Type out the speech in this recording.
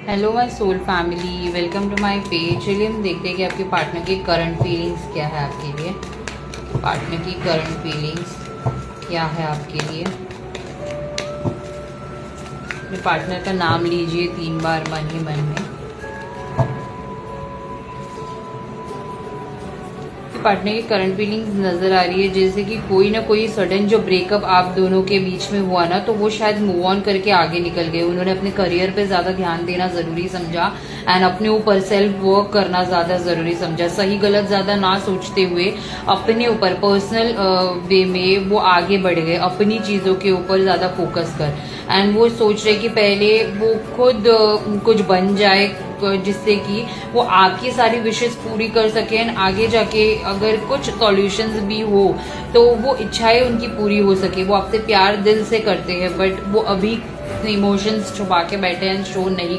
Hello my soul family, welcome to my page. चलिए हम देखते हैं कि आपके पार्टनर की करंट फीलिंग्स क्या है आपके लिए। पार्टनर की करंट फीलिंग्स क्या है आपके लिए। अपने पार्टनर का नाम लीजिए 3 बार मन ही मन में। पार्टनर की करंट फीलिंग्स नजर आ रही है जैसे कि कोई ना कोई सडन जो ब्रेकअप आप दोनों के बीच में हुआ ना, तो वो शायद मूव ऑन करके आगे निकल गए। उन्होंने अपने करियर पे ज्यादा ध्यान देना जरूरी समझा एंड अपने ऊपर सेल्फ वर्क करना ज्यादा जरूरी समझा। सही गलत ज्यादा ना सोचते हुए अपने ऊपर पर्सनल वे में वो आगे बढ़ गए, अपनी चीजों के ऊपर ज्यादा फोकस कर। एंड वो सोच रहे कि पहले वो खुद कुछ बन जाए जिससे कि वो आपकी सारी विशेष पूरी कर सके एंड आगे जाके अगर कुछ सॉल्यूशंस भी हो तो वो इच्छाएं उनकी पूरी हो सके। वो आपसे प्यार दिल से करते हैं बट वो अभी इमोशंस छुपा के बैठे हैं, शो नहीं